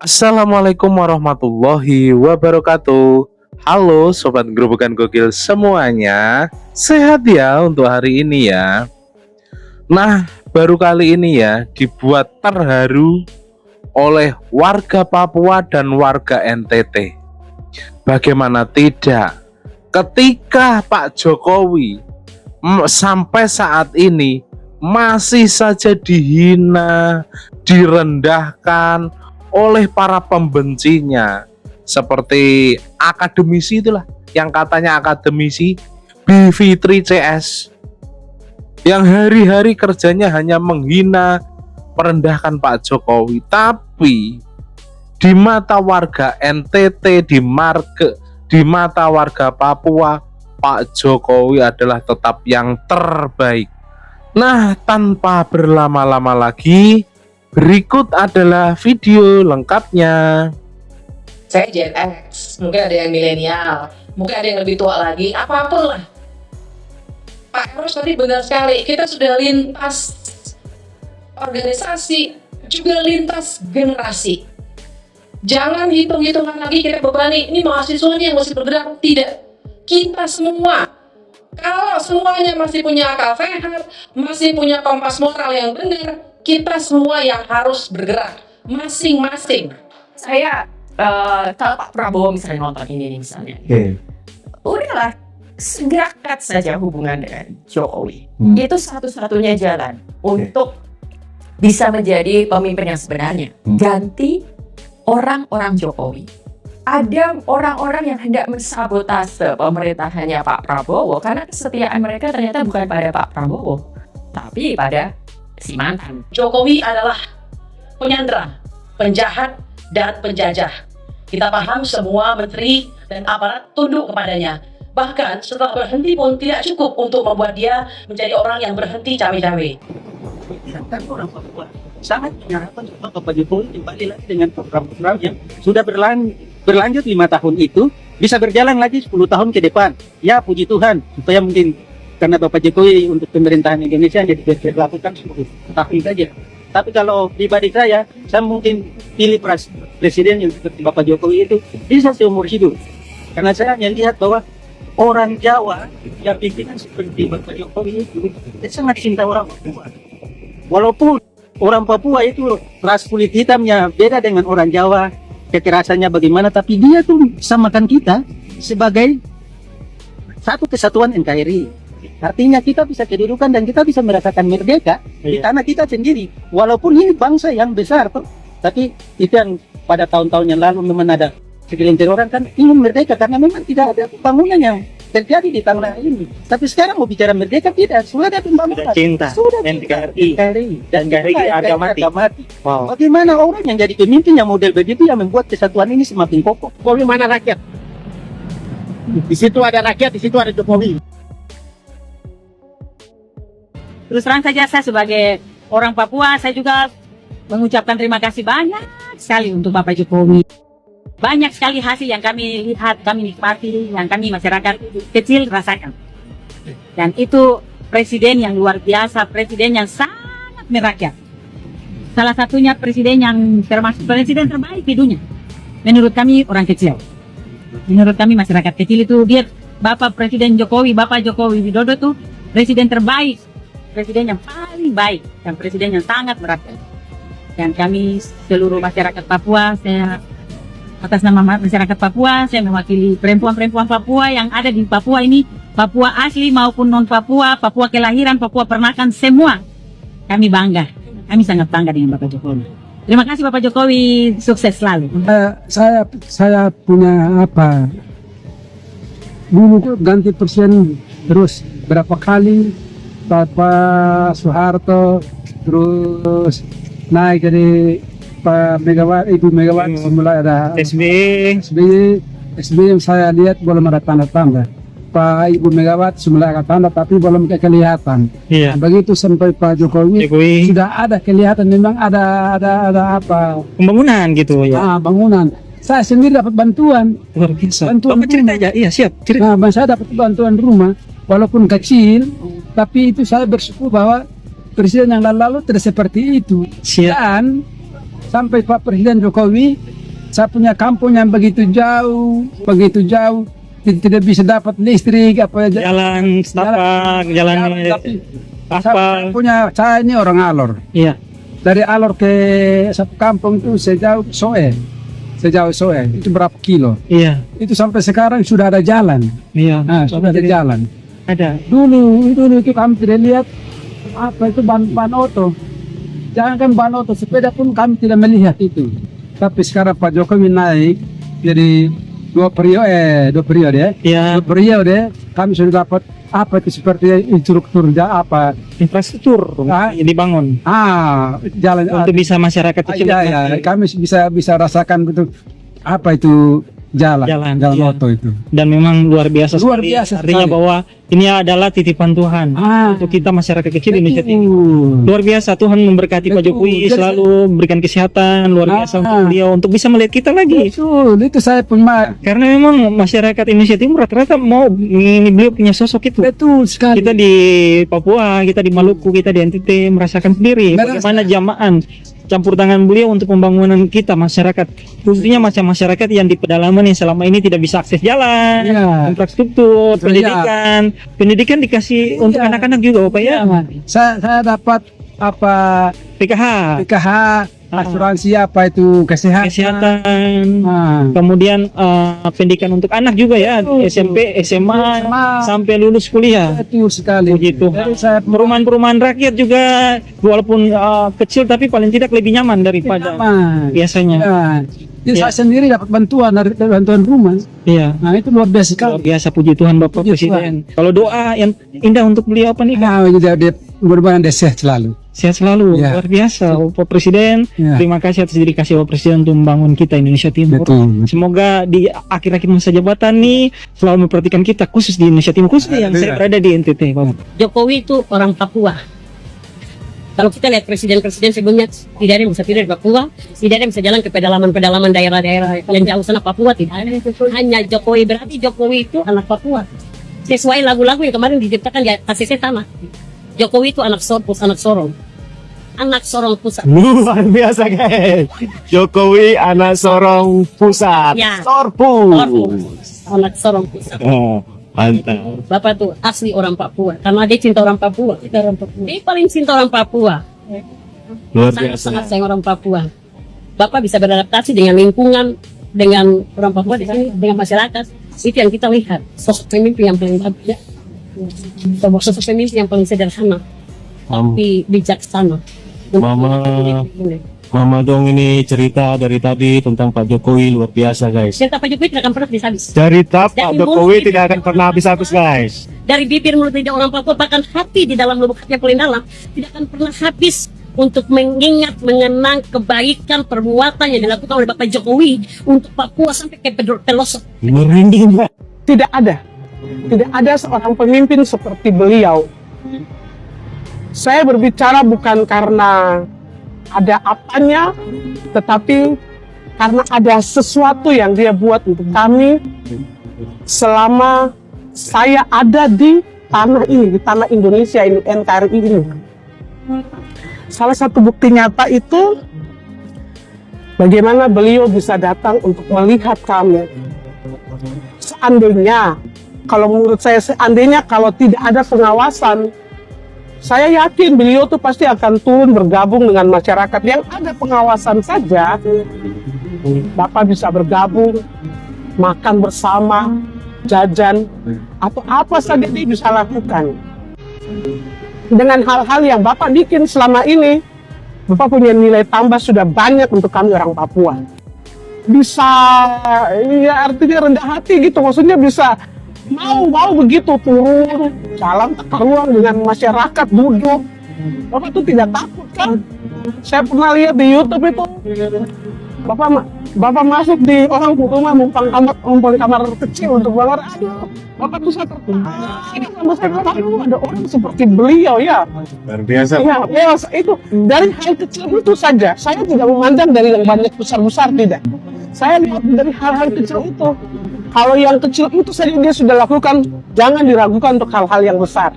Assalamualaikum warahmatullahi wabarakatuh. Halo Sobat Gerobokan Gokil semuanya. Sehat ya untuk hari ini ya. Nah, baru kali ini ya dibuat terharu oleh warga Papua dan warga NTT. Bagaimana tidak, ketika Pak Jokowi sampai saat ini masih saja dihina, direndahkan oleh para pembencinya, seperti akademisi itulah yang katanya akademisi Bivitri CS yang hari-hari kerjanya hanya menghina, merendahkan Pak Jokowi. Tapi di mata warga NTT, di mata warga Papua, Pak Jokowi adalah tetap yang terbaik. Nah, tanpa berlama-lama lagi, berikut adalah video lengkapnya. Saya Gen X, mungkin ada yang milenial, mungkin ada yang lebih tua lagi, apapun lah. Pak Eros tadi benar sekali, kita sudah lintas organisasi, juga lintas generasi. Jangan hitung-hitungan lagi kita bebani, ini mahasiswa nih yang masih bergerak. Tidak, kita semua. Kalau semuanya masih punya akal sehat, masih punya kompas moral yang benar, kita semua yang harus bergerak masing-masing. Saya kalau Pak Prabowo misalnya nonton ini misalnya, udahlah gerakat saja hubungan dengan Jokowi. Itu satu-satunya jalan untuk bisa menjadi pemimpin yang sebenarnya. Ganti orang-orang Jokowi. Ada orang-orang yang hendak mensabotase pemerintahannya Pak Prabowo karena kesetiaan mereka ternyata bukan pada Pak Prabowo, tapi pada si mantan. Jokowi adalah penyandera, penjahat, dan penjajah. Kita paham semua menteri dan aparat tunduk kepadanya. Bahkan setelah berhenti pun tidak cukup untuk membuat dia menjadi orang yang berhenti cawe-cawe. Orang Papua sangat mengharapkan Bapak Jokowi kembali lagi dengan program-program yang sudah berlanjut 5 tahun itu bisa berjalan lagi 10 tahun ke depan. Ya puji Tuhan, supaya mungkin karena Bapak Jokowi untuk pemerintahan Indonesia jadi dilakukan 10 tahun saja. Tapi kalau pribadi saya mungkin pilih presiden yang seperti Bapak Jokowi itu bisa seumur hidup. Karena saya hanya lihat bahwa orang Jawa yang pikiran seperti Bapak Jokowi itu sangat cinta orang Papua. Walaupun orang Papua itu ras kulit hitamnya beda dengan orang Jawa, kekerasannya bagaimana, tapi dia tuh samakan kita sebagai satu kesatuan NKRI. Artinya kita bisa kedudukan dan kita bisa merasakan merdeka di tanah kita sendiri. Walaupun ini bangsa yang besar, tapi itu yang pada tahun-tahun yang lalu memang ada segelintir orang kan ingin merdeka karena memang tidak ada pembangunan yang terjadi di tanah ini. Tapi sekarang mau bicara merdeka tidak, sudah ada pembangunan. Sudah cinta NKRI dan NKRI harga mati. Wow. Bagaimana orang yang jadi pemimpin yang model begitu yang membuat kesatuan ini semakin kokoh? Jokowi mana rakyat? Di situ ada rakyat, di situ ada Jokowi. Terus terang saja saya sebagai orang Papua, saya juga mengucapkan terima kasih banyak sekali untuk Bapak Jokowi. Banyak sekali hasil yang kami lihat, kami nikmati, yang kami masyarakat kecil rasakan. Dan itu presiden yang luar biasa, presiden yang sangat merakyat. Salah satunya presiden yang termasuk presiden terbaik di dunia. Menurut kami orang kecil. Menurut kami masyarakat kecil itu dia Bapak Presiden Jokowi, Bapak Jokowi Widodo itu presiden terbaik. Presiden yang paling baik dan presiden yang sangat merakyat. Dan kami seluruh masyarakat Papua, saya atas nama masyarakat Papua, saya mewakili perempuan-perempuan Papua yang ada di Papua ini, Papua asli maupun non Papua, Papua kelahiran, Papua peranakan, semua kami bangga. Kami sangat bangga dengan Bapak Jokowi. Terima kasih Bapak Jokowi, sukses selalu. Saya punya apa? Dulu tuh ganti presiden terus berapa kali. Bapak Soeharto terus naik jadi Pak Megawati, Ibu Megawati mulai ada SBY yang saya lihat belum ada tanda-tanda. Pak Ibu Megawati mulai ada tanda tapi belum kelihatan. Iya. Begitu sampai Pak Jokowi sudah ada kelihatan, memang ada apa Pembangunan gitu ya. Bangunan. Saya sendiri dapat bantuan. Luar biasa. Bantuan Bapak cerita aja. Iya siap. Nah, Cerita. saya dapat bantuan rumah walaupun kecil, tapi itu saya bersyukur bahwa presiden yang lalu tidak seperti itu. Siap. Dan sampai Pak Presiden Jokowi Saya punya kampung yang begitu jauh, tidak bisa dapat listrik apa Jalan setapak, jalan tapi aspal. saya ini orang Alor. Iya. Dari Alor ke satu kampung itu sejauh Soe itu berapa kilo? Iya. Itu sampai sekarang sudah ada jalan. Iya. Nah, sudah ada jalan. Ada. Dulu itu kami tidak lihat apa itu ban oto. Jangankan ban oto, sepeda pun kami tidak melihat itu. Tapi sekarang Pak Jokowi naik jadi dua periode Iya. Dua periode kami sudah dapat apa itu seperti instruktur apa Infrastruktur yang dibangun jalan untuk bisa masyarakat kecil. iya, kami bisa rasakan betul apa itu jalan iya. oto itu. Dan memang luar biasa Luar sekali. biasa Artinya sekali. bahwa ini adalah titipan Tuhan untuk kita masyarakat kecil di Indonesia Timur. Betul. Luar biasa, Tuhan memberkati Pak Betul. Jokowi, Jadi- selalu memberikan kesehatan luar biasa untuk beliau untuk bisa melihat kita lagi. Betul, itu saya pun Karena memang masyarakat Indonesia Timur rata-rata mau ini beliau punya sosok itu. betul sekali. Kita di Papua, kita di Maluku, kita di NTT merasakan sendiri bagaimana jamaan campur tangan beliau untuk pembangunan kita masyarakat, khususnya macam masyarakat yang di pedalaman yang selama ini tidak bisa akses jalan, Iya. infrastruktur, Iya. pendidikan dikasih untuk Iya. anak-anak juga, Bapak ya. Saya dapat apa PKH, PKH, asuransi apa itu kesehatan, Ah. kemudian pendidikan untuk anak juga ya, SMP, SMA, sampai lulus kuliah. Betul sekali. Begitu. Jadi saya Perumahan-perumahan rakyat juga walaupun kecil tapi paling tidak lebih nyaman daripada aman. biasanya. Ya. Jadi Ya. saya sendiri dapat bantuan dari bantuan rumah. Iya. Nah itu luar biasa Luar sekali. biasa, puji Tuhan Bapak Puji Presiden. Kalau doa yang indah untuk beliau apa nih? Nah, dia mudah-mudahan dia sehat selalu. Sehat selalu, Ya. luar biasa Bapak Presiden. Ya. Terima kasih atas dedikasi Bapak Presiden untuk membangun kita Indonesia Timur. Betul. Semoga di akhir-akhir masa jabatan nih selalu memperhatikan kita khusus di Indonesia Timur, khususnya yang saya berada di NTT, Bapak. Jokowi itu orang Papua. Kalau kita lihat presiden-presiden sebelumnya, tidak ada yang bisa pindah di Papua, tidak ada yang bisa jalan ke pedalaman-pedalaman daerah-daerah yang jauh sana Papua, tidak ada. Hanya Jokowi, berarti Jokowi itu anak Papua. Sesuai lagu-lagu yang kemarin diciptakan di ACC sama. Jokowi itu anak sorong. Anak sorong pusat. Luar biasa guys. Jokowi anak sorong pusat. Ya. Sorpu. Anak sorong pusat. Oh, mantap. Bapak tuh asli orang Papua, karena dia cinta orang Papua. Kita orang Papua. Dia paling cinta orang Papua. Luar Sangat sayang orang Papua. Bapak bisa beradaptasi dengan lingkungan, dengan orang Papua di sini, dengan masyarakat. Itu yang kita lihat. Sosok pemimpin yang paling bagus. Ya. Sosok pemimpin yang paling sederhana, tapi bijaksana. Mama dong ini cerita dari tadi tentang Pak Jokowi luar biasa guys. Cerita Pak Jokowi tidak akan pernah habis. Cerita Pak Dari Jokowi mulut tidak akan pernah habis-habis guys. Dari bibir mulut lidah orang Papua, bahkan hati di dalam lubuk hati yang paling dalam, tidak akan pernah habis untuk mengingat, mengenang kebaikan perbuatan yang dilakukan oleh Bapak Jokowi untuk Papua sampai ke pelosok. Merinding Pak. Tidak ada seorang pemimpin seperti beliau. Saya berbicara bukan karena ada apanya, tetapi karena ada sesuatu yang dia buat untuk kami selama saya ada di tanah ini, di tanah Indonesia ini, NKRI ini. Salah satu bukti nyata itu bagaimana beliau bisa datang untuk melihat kami. Seandainya, kalau menurut saya, seandainya kalau tidak ada pengawasan, saya yakin beliau tuh pasti akan turun bergabung dengan masyarakat. Yang ada pengawasan saja, Bapak bisa bergabung, makan bersama, jajan, atau apa saja dia bisa lakukan. Dengan hal-hal yang Bapak bikin selama ini, Bapak punya nilai tambah sudah banyak untuk kami orang Papua. Bisa, ya artinya rendah hati gitu, maksudnya bisa mau begitu turun jalan tak ruang dengan masyarakat duduk. Bapak tuh tidak takut kan? Saya pernah lihat di YouTube itu Bapak masuk di orang rumah numpang kamar kecil untuk bangun. Aduh, Bapak tuh saya tertarik sama saya bilang, aduh, ada orang seperti beliau ya. Luar biasa. Ya, itu dari hal kecil itu saja. Saya tidak memandang dari yang banyak besar-besar, tidak. Saya lihat dari hal-hal kecil itu. Kalau yang kecil itu saja dia sudah lakukan, jangan diragukan untuk hal-hal yang besar.